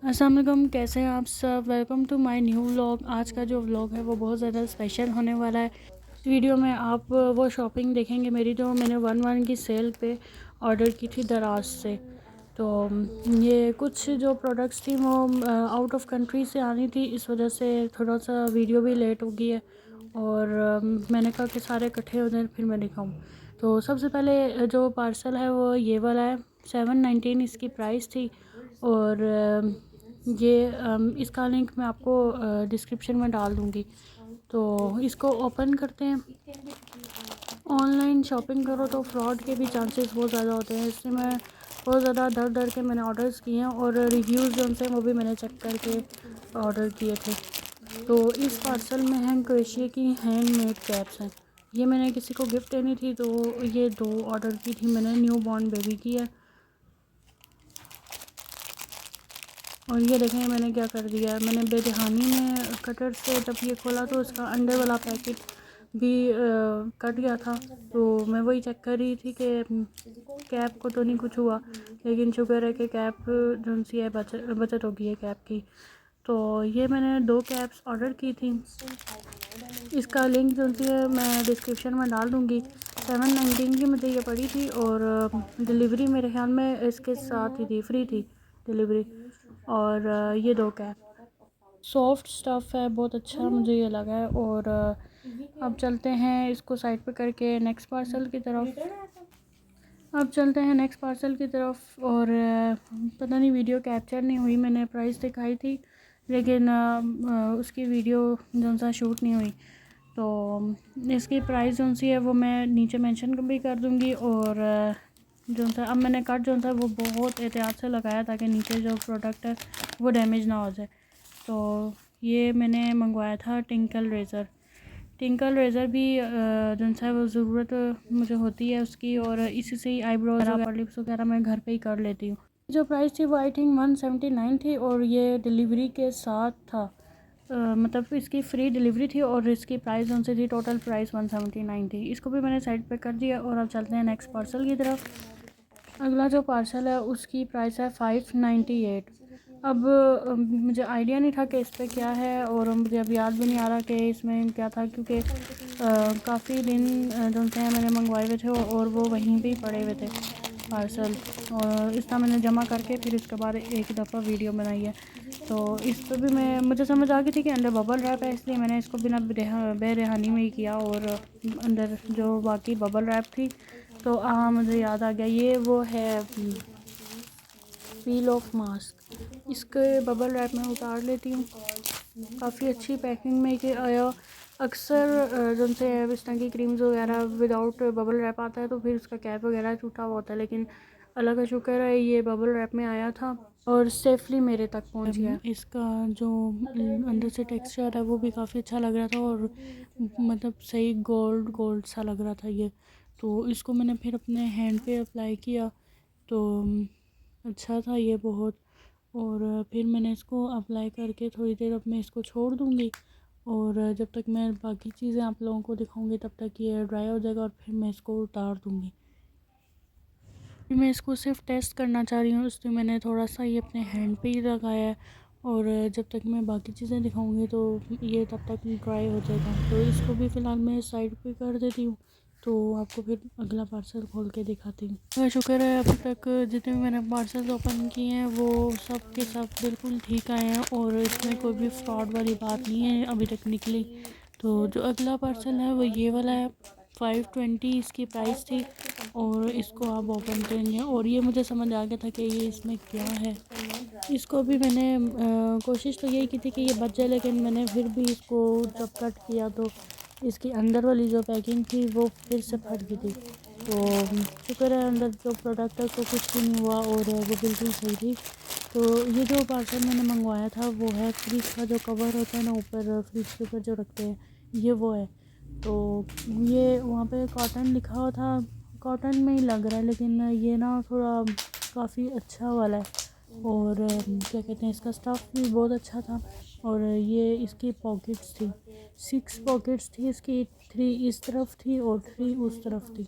अस्सलाम वालेकुम, कैसे हैं आप सब। Welcome to my new vlog. आज का जो व्लॉग है वो बहुत ज़्यादा स्पेशल होने वाला है। इस वीडियो में आप वो शॉपिंग देखेंगे मेरी, जो मैंने 1/1 की सेल पे ऑर्डर की थी दराज से। तो ये कुछ जो प्रोडक्ट्स थी वो आउट ऑफ कंट्री से आनी थी, इस वजह से थोड़ा सा वीडियो भी लेट हो गई है। और मैंने कहा कि सारे इकट्ठे हो जाए फिर मैं दिखाऊँ। तो सबसे पहले जो पार्सल है वो ये वाला है। 719 इसकी प्राइस थी। और ये इसका लिंक मैं आपको डिस्क्रिप्शन में डाल दूँगी। तो इसको ओपन करते हैं। ऑनलाइन शॉपिंग करो तो फ्रॉड के भी चांसेस बहुत ज़्यादा होते हैं, इसलिए मैं बहुत ज़्यादा डर डर के मैंने ऑर्डर्स किए हैं और रिव्यूज़ जो उनसे वो भी मैंने चेक करके ऑर्डर किए थे। तो इस पार्सल में हैं क्रोशिया की हैंडमेड कैप्स हैं। ये मैंने किसी को गिफ्ट देनी थी, तो ये 2 ऑर्डर की थी मैंने। न्यू बॉर्न बेबी की है। और ये देखें मैंने क्या कर दिया है, मैंने बेदहानी में कटर से जब ये खोला तो इसका अंडर वाला पैकेट भी कट गया था। तो मैं वही चेक कर रही थी कि कैप को तो नहीं कुछ हुआ, लेकिन शुक्र है कि कैप जो सी है बचत हो गई है कैप की। तो ये मैंने 2 कैप्स ऑर्डर की थी। इसका लिंक जो सी है मैं डिस्क्रिप्शन में डाल दूँगी। 719 की मुझे ये पड़ी थी और डिलीवरी मेरे ख्याल में इसके साथ ही थी, फ्री थी डिलीवरी। और ये 2 कैप सॉफ्ट स्टफ़ है, बहुत अच्छा मुझे ये लगा है। और अब चलते हैं इसको साइड पे करके नेक्स्ट पार्सल की तरफ। और पता नहीं वीडियो कैप्चर नहीं हुई, मैंने प्राइस दिखाई थी लेकिन उसकी वीडियो जो सा शूट नहीं हुई। तो इसकी प्राइस जो सी है वो मैं नीचे मेंशन भी कर दूँगी। और जो सा अब मैंने कट जो सा वो बहुत एहतियात से लगाया ताकि नीचे जो प्रोडक्ट है वो डैमेज ना हो जाए। तो ये मैंने मंगवाया था टिंकल रेज़र भी जो सा वो ज़रूरत मुझे होती है उसकी, और इसी से ही आईब्रोज अपर लिप्स वगैरह मैं घर पे ही कर लेती हूँ। जो प्राइस थी वो आई थिंक 179 थी और ये डिलीवरी के साथ था। मतलब इसकी फ्री डिलीवरी थी और इसकी प्राइस उनसे थी, टोटल प्राइस 179 थी। इसको भी मैंने साइड पे कर दिया और अब चलते हैं नेक्स्ट पार्सल की तरफ। अगला जो पार्सल है उसकी प्राइस है 598। अब मुझे आइडिया नहीं था कि इस पर क्या है और मुझे अब याद भी नहीं आ रहा कि इसमें क्या था, क्योंकि काफ़ी दिन जो थे मैंने मंगवाए हुए थे और वो वहीं पे ही पड़े हुए थे पार्सल। और इस तरह मैंने जमा करके फिर उसके बाद एक दफ़ा वीडियो बनाई है। तो इस पर भी मुझे समझ आ गई थी कि अंदर बबल रैप है, इसलिए मैंने इसको बिना बेरहानी में ही किया। और अंदर जो बाकी बबल रैप थी तो हाँ मुझे याद आ गया, ये वो है पील ऑफ मास्क। इसके बबल रैप में उतार लेती हूँ। काफ़ी अच्छी पैकिंग में के आया। अक्सर जो से इस तरह की क्रीम्स वगैरह विदाउट बबल रैप आता है तो फिर उसका कैप वगैरह टूटा हुआ होता है, लेकिन अल्लाह का शुक्र है ये बबल रैप में आया था और सेफली मेरे तक पहुंच गया। इसका जो अंदर से टेक्सचर है वो भी काफ़ी अच्छा लग रहा था और मतलब सही गोल्ड गोल्ड सा लग रहा था ये। तो इसको मैंने फिर अपने हैंड पे अप्लाई किया तो अच्छा था ये बहुत। और फिर मैंने इसको अप्लाई करके थोड़ी देर अब मैं इसको छोड़ दूँगी और जब तक मैं बाकी चीज़ें आप लोगों को दिखाऊंगी तब तक ये ड्राई हो जाएगा और फिर मैं इसको उतार दूँगी। फिर मैं इसको सिर्फ टेस्ट करना चाह रही हूँ, इसलिए मैंने थोड़ा सा ये अपने हैंड पे ही लगाया है और जब तक मैं बाकी चीज़ें दिखाऊंगी तो ये तब तक ड्राई हो जाएगा। तो इसको भी फ़िलहाल मैं साइड पे कर देती हूँ, तो आपको फिर अगला पार्सल खोल के दिखाती हूँ। तो शुक्र है अभी तक जितने भी मैंने पार्सल ओपन किए हैं वो सब के सब बिल्कुल ठीक आए हैं और इसमें कोई भी फ्रॉड वाली बात नहीं है अभी तक निकली। तो जो अगला पार्सल है वो ये वाला है। 520 इसकी प्राइस थी और इसको आप ओपन करेंगे और ये मुझे समझ आ गया था कि ये इसमें क्या है। इसको भी मैंने कोशिश तो यही की थी कि ये बच जाए, लेकिन मैंने फिर भी इसको जब कट किया तो इसकी अंदर वाली जो पैकिंग थी वो फिर से फट गई थी। तो शुक्र है अंदर जो प्रोडक्ट है उसको कुछ भी नहीं हुआ और वो बिल्कुल सही थी। तो ये जो पार्सल मैंने मंगवाया था वो है फ्रिज का जो कवर होता है ना ऊपर फ्रिज के ऊपर जो रखते हैं, ये वो है। तो ये वहाँ पे कॉटन लिखा हुआ था, कॉटन में ही लग रहा है लेकिन ये ना थोड़ा काफ़ी अच्छा वाला है। और क्या कहते हैं इसका स्टफ़ भी बहुत अच्छा था। और ये इसकी पॉकेट्स थी, 6 पॉकेट्स थी इसकी, 3 इस तरफ थी और 3 उस तरफ थी।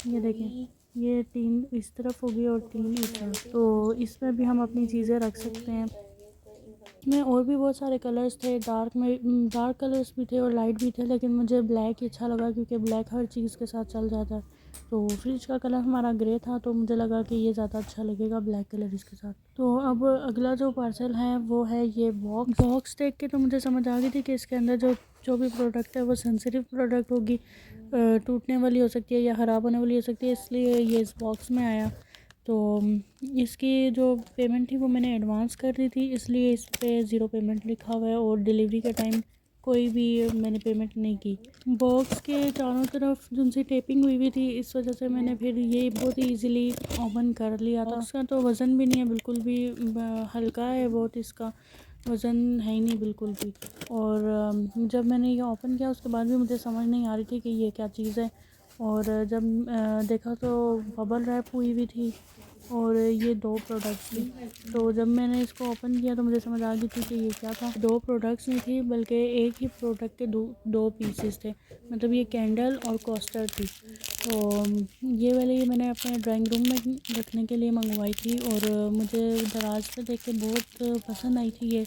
ये देखें ये 3 इस तरफ होगी और 3 इधर, तो इसमें भी हम अपनी चीज़ें रख सकते हैं। में और भी बहुत सारे कलर्स थे, डार्क कलर्स भी थे और लाइट भी थे, लेकिन मुझे ब्लैक ही अच्छा लगा क्योंकि ब्लैक हर चीज़ के साथ चल जाता है। तो फ्रिज का कलर हमारा ग्रे था, तो मुझे लगा कि ये ज़्यादा अच्छा लगेगा ब्लैक कलर इसके साथ। तो अब अगला जो पार्सल है वो है ये बॉक्स देख के तो मुझे समझ आ गई थी कि इसके अंदर जो जो भी प्रोडक्ट है वो सेंसिटिव प्रोडक्ट होगी, टूटने वाली हो सकती है या ख़राब होने वाली हो सकती है, इसलिए ये इस बॉक्स में आया। तो इसकी जो पेमेंट थी वो मैंने एडवांस कर दी थी, इसलिए इस पे ज़ीरो पेमेंट लिखा हुआ है और डिलीवरी के टाइम कोई भी मैंने पेमेंट नहीं की। बॉक्स के चारों तरफ जिनसे टेपिंग हुई हुई थी, इस वजह से मैंने फिर ये बहुत ही इजीली ओपन कर लिया था। इसका तो वज़न भी नहीं है बिल्कुल भी, हल्का है बहुत, इसका वज़न है ही नहीं बिल्कुल भी। और जब मैंने ये ओपन किया उसके बाद भी मुझे समझ नहीं आ रही थी कि ये क्या चीज़ है। और जब देखा तो बबल रैप हुई हुई थी और ये 2 प्रोडक्ट्स थी। तो जब मैंने इसको ओपन किया तो मुझे समझ आ गई थी कि ये क्या था। 2 प्रोडक्ट्स नहीं थी बल्कि एक ही प्रोडक्ट के दो पीसेस थे, मतलब ये कैंडल और कोस्टर थी। तो ये वाली मैंने अपने ड्राइंग रूम में रखने के लिए मंगवाई थी और मुझे दराज से देख के बहुत पसंद आई थी ये।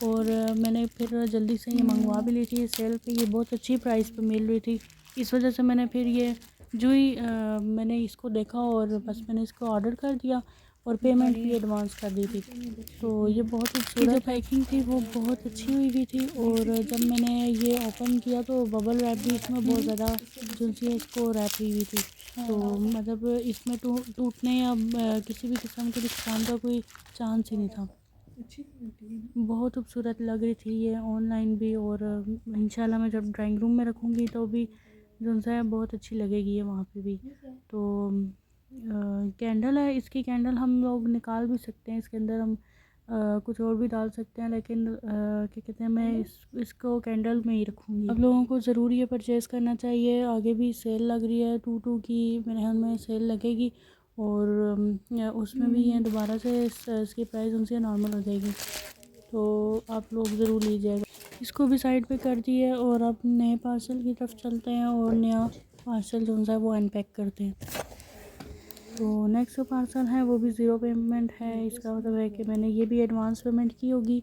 और मैंने फिर जल्दी से ये मंगवा भी ली थी, सेल पे ये बहुत अच्छी प्राइस पे मिल रही थी। इस वजह से मैंने फिर ये जो ही मैंने इसको देखा और बस मैंने इसको ऑर्डर कर दिया और पेमेंट भी एडवांस कर दी थी। तो ये बहुत खूबसूरत जो पैकिंग थी वो बहुत अच्छी हुई हुई थी। और जब मैंने ये ओपन किया तो बबल रैप भी इसमें बहुत ज़्यादा जो सी इसको रैप हुई हुई थी। तो मतलब इसमें टूटने या किसी भी किस्म के नुकसान का कोई चांस ही नहीं था। बहुत खूबसूरत लग रही थी ये ऑनलाइन भी, और इंशाल्लाह मैं जब ड्राइंग रूम में रखूँगी तो भी जो है बहुत अच्छी लगेगी ये वहाँ पे भी। तो कैंडल है, इसकी कैंडल हम लोग निकाल भी सकते हैं, इसके अंदर हम कुछ और भी डाल सकते हैं, लेकिन क्या कहते हैं, मैं इसको कैंडल में ही रखूँगी। अब लोगों को ज़रूर ये परचेज़ करना चाहिए। आगे भी सेल लग रही है 2 की, मेरे ख्याल में सेल लगेगी और उसमें भी ये दोबारा से इसकी प्राइस उनसे नॉर्मल हो जाएगी, तो आप लोग ज़रूर लीजिएगा। इसको भी साइड पे कर दिए और अब नए पार्सल की तरफ चलते हैं और नया पार्सल जो है वो अनपैक करते हैं। तो नेक्स्ट जो पार्सल है वो भी ज़ीरो पेमेंट है। इसका मतलब है कि मैंने ये भी एडवांस पेमेंट की होगी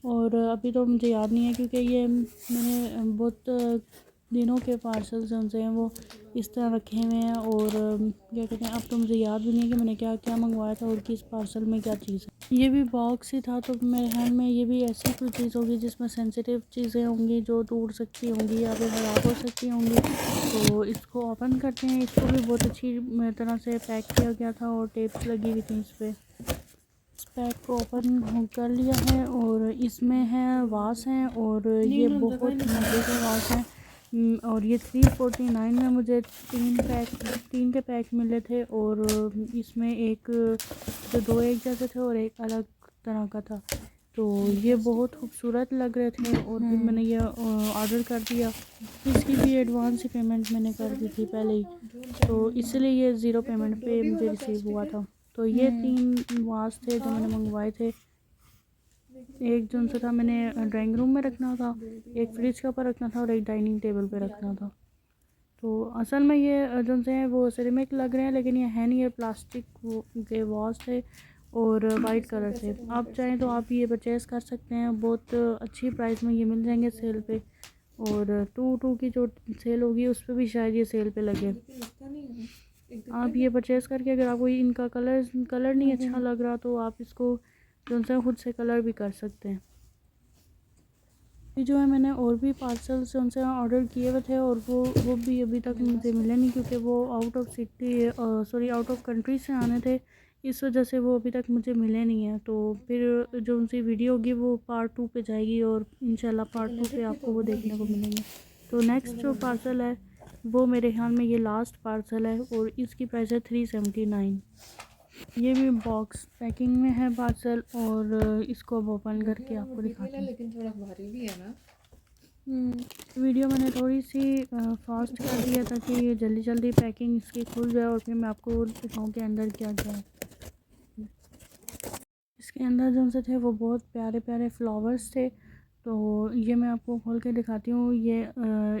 और अभी तो मुझे याद नहीं है क्योंकि ये मैंने बहुत दिनों के पार्सल्स जो हैं वो इस तरह रखे हुए हैं और क्या कहते हैं, अब तो मुझे याद भी नहीं है कि मैंने क्या क्या मंगवाया था और किस पार्सल में क्या चीज़ है। ये भी बॉक्स ही था, तो मेरे ख्याल में ये भी ऐसी कोई चीज़ होगी जिसमें सेंसिटिव चीज़ें होंगी जो टूट सकती होंगी या फिर ख़राब हो सकती होंगी। तो इसको ओपन करते हैं। इसको भी बहुत अच्छी तरह से पैक किया गया था और टेप्स लगी हुई थी इस पर। इस पैक को ओपन कर लिया है और इसमें है वास हैं और ये बहुत मज़े के वास हैं। और ये 349 में मुझे 3 के पैक मिले थे और इसमें एक जो 2 एक जैसे थे और एक अलग तरह का था। तो ये बहुत खूबसूरत लग रहे थे और फिर मैंने ये ऑर्डर कर दिया। इसकी भी एडवांस ही पेमेंट मैंने कर दी थी पहले ही, तो इसलिए ये ज़ीरो पेमेंट पे मुझे रिसीव हुआ था। तो ये 3 वास थे जो मैंने मंगवाए थे। एक जो सा था मैंने ड्राइंग रूम में रखना था, एक फ्रिज के ऊपर रखना था और एक डाइनिंग टेबल पे रखना था। तो असल में ये जो से हैं वो सिरेमिक लग रहे हैं, लेकिन ये है नहीं, ये प्लास्टिक के वॉश थे और वाइट कलर थे। आप चाहें तो आप ये परचेज़ कर सकते हैं, बहुत अच्छी प्राइस में ये मिल जाएंगे सेल पे। और 2 की जो सेल होगी उस पर भी शायद ये सेल पे लगे। आप ये परचेज़ करके अगर आपको इनका कलर नहीं अच्छा लग रहा तो आप इसको जो है खुद से कलर भी कर सकते हैं। ये जो है मैंने और भी पार्सल्स उनसे ऑर्डर किए हुए थे और वो भी अभी तक मुझे मिले नहीं क्योंकि वो आउट ऑफ कंट्री से आने थे, इस वजह से वो अभी तक मुझे मिले नहीं हैं। तो फिर जो उनकी वीडियो होगी वो पार्ट 2 पे जाएगी और इंशाल्लाह पार्ट 2 पे आपको वो देखने को मिलेंगे। तो नेक्स्ट जो पार्सल है वो मेरे ख्याल में ये लास्ट पार्सल है और इसकी प्राइस है 379। ये भी बॉक्स पैकिंग में है पार्सल और इसको अब ओपन करके आपको दिखाते हैं। लेकिन थोड़ा भारी भी है ना। वीडियो मैंने थोड़ी सी फास्ट कर दिया ताकि ये जल्दी जल्दी पैकिंग इसकी खुल जाए और फिर मैं आपको दिखाऊँ कि अंदर क्या क्या है। इसके अंदर जो से थे वो बहुत प्यारे प्यारे फ्लावर्स थे। तो ये मैं आपको खोल के दिखाती हूँ। ये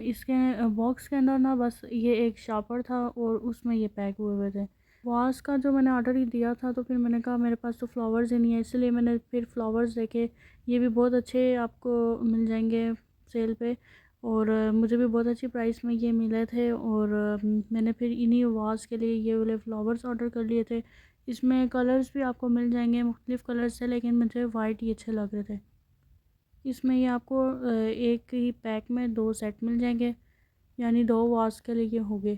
इसके बॉक्स के अंदर ना बस ये एक शापर था और उसमें ये पैक हुए हुए थे। वास का जो मैंने ऑर्डर ही दिया था, तो फिर मैंने कहा मेरे पास तो फ्लावर्स ही नहीं है, इसलिए मैंने फिर फ्लावर्स देखे। ये भी बहुत अच्छे आपको मिल जाएंगे सेल पे, और मुझे भी बहुत अच्छी प्राइस में ये मिले थे। और मैंने फिर इन्हीं वास के लिए ये वाले फ्लावर्स ऑर्डर कर लिए थे। इसमें कलर्स भी आपको मिल जाएंगे, मुख्तलिफ़ कलर्स थे, लेकिन मुझे वाइट ही अच्छे लग रहे थे। इसमें ये आपको एक ही पैक में 2 सेट मिल जाएंगे, यानी 2 वास के लिए हो गए।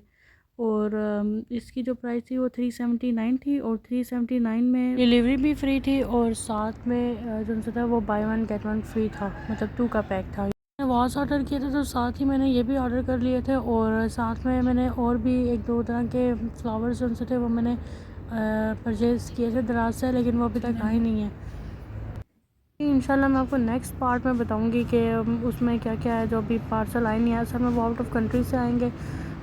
और इसकी जो प्राइस थी वो 379 थी, और 379 में डिलीवरी भी फ्री थी, और साथ में जो सा था वो by one get one free था, मतलब 2 का पैक था। मैंने वास ऑर्डर किए थे, तो साथ ही मैंने ये भी ऑर्डर कर लिए थे, और साथ में मैंने और भी 1-2 तरह के फ्लावर्स जो से थे वो मैंने परचेज़ किए थे दराज से, लेकिन वो अभी तक आए नहीं है। इंशाल्लाह मैं आपको नेक्स्ट पार्ट में बताऊंगी कि उसमें क्या क्या है जो अभी पार्सल आए नहीं है। असल में वो आउट ऑफ कंट्री से आएंगे,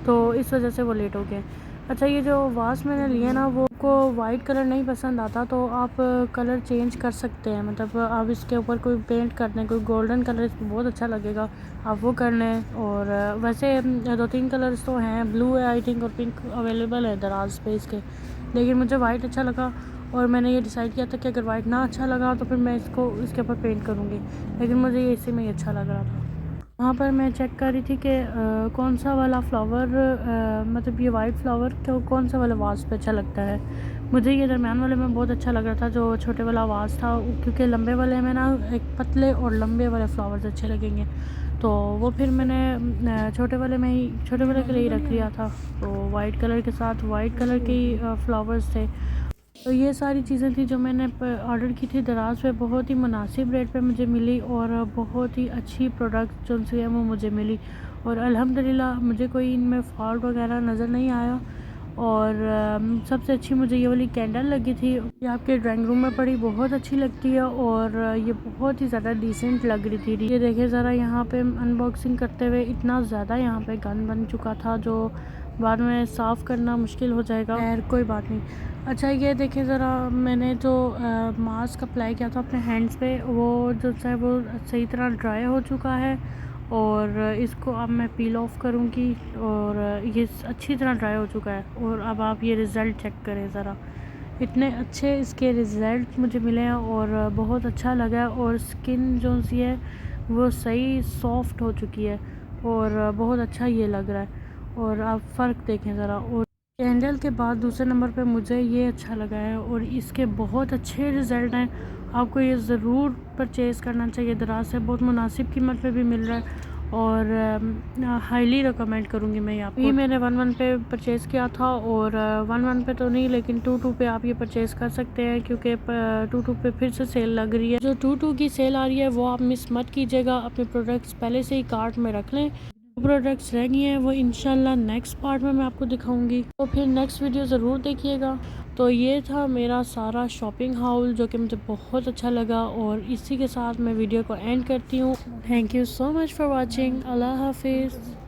तो इस वजह से वो लेट हो गए। अच्छा, ये जो वास मैंने लिया ना, वो को वाइट कलर नहीं पसंद आता, तो आप कलर चेंज कर सकते हैं। मतलब आप इसके ऊपर कोई पेंट कर दें, कोई गोल्डन कलर इसमें बहुत अच्छा लगेगा, आप वो कर लें। और वैसे 2-3 कलर्स तो हैं, ब्लू है आई थिंक और पिंक अवेलेबल है दराज पे इसके, लेकिन मुझे वाइट अच्छा लगा। और मैंने ये डिसाइड किया था कि अगर वाइट ना अच्छा लगा तो फिर मैं इसको इसके ऊपर पेंट करूँगी, लेकिन मुझे ये इसी में ही अच्छा लग रहा था। वहाँ पर मैं चेक कर रही थी कि कौन सा वाला फ्लावर, मतलब ये वाइट फ्लावर तो कौन सा वाला वास पे अच्छा लगता है। मुझे ये दरमियान वाले में बहुत अच्छा लग रहा था, जो छोटे वाला वास था, क्योंकि लंबे वाले में ना एक पतले और लंबे वाले फ्लावर्स अच्छे लगेंगे, तो वो फिर मैंने छोटे वाले में ही, छोटे वाले के लिए ही रख लिया था। तो वाइट कलर के साथ वाइट कलर के ही फ्लावर्स थे। तो ये सारी चीज़ें थी जो मैंने ऑर्डर की थी दराज पे, बहुत ही मुनासिब रेट पे मुझे मिली, और बहुत ही अच्छी प्रोडक्ट जो सी है वो मुझे मिली। और अल्हम्दुलिल्लाह मुझे कोई इनमें फॉल्ट वगैरह नज़र नहीं आया। और सबसे अच्छी मुझे ये वाली कैंडल लगी थी, ये आपके ड्राइंग रूम में पड़ी, बहुत अच्छी लगती है, और ये बहुत ही ज़्यादा डिसेंट लग रही थी। ये देखिए ज़रा, यहाँ पे अनबॉक्सिंग करते हुए इतना ज़्यादा यहाँ पे गंद बन चुका था, जो बाद में साफ़ करना मुश्किल हो जाएगा। खैर कोई बात नहीं। अच्छा, ये देखिए ज़रा, मैंने जो मास्क अप्लाई किया था अपने हैंड्स पे, वो जो है वो सही तरह ड्राई हो चुका है, और इसको अब मैं पील ऑफ करूँगी, और ये अच्छी तरह ड्राई हो चुका है। और अब आप ये रिज़ल्ट चेक करें ज़रा, इतने अच्छे इसके रिज़ल्ट मुझे मिले हैं, और बहुत अच्छा लगा है। और स्किन जो सी है वो सही सॉफ्ट हो चुकी है, और बहुत अच्छा ये लग रहा है। और आप फ़र्क देखें ज़रा। और कैंडल के बाद दूसरे नंबर पे मुझे ये अच्छा लगा है, और इसके बहुत अच्छे रिज़ल्ट हैं। आपको ये ज़रूर परचेज़ करना चाहिए दराज से, बहुत मुनासिब कीमत पे भी मिल रहा है, और हाईली रिकमेंड करूँगी मैं आपको। ये मैंने 1-1 पे परचेज़ किया था, और 1-1 पे तो नहीं, लेकिन 2-2 पे आप ये परचेज़ कर सकते हैं, क्योंकि 2-2 पे फिर से सेल लग रही है। जो 2-2 की सेल आ रही है वो आप मिस मत कीजिएगा, अपने प्रोडक्ट्स पहले से ही कार्ट में रख लें। प्रोडक्ट्स रह गई हैं वो इंशाल्लाह नेक्स्ट पार्ट में मैं आपको दिखाऊंगी, तो फिर नेक्स्ट वीडियो ज़रूर देखिएगा। तो ये था मेरा सारा शॉपिंग हाउल, जो कि मुझे बहुत अच्छा लगा, और इसी के साथ मैं वीडियो को एंड करती हूँ। Thank you so much for watching. Allah हाफिज़।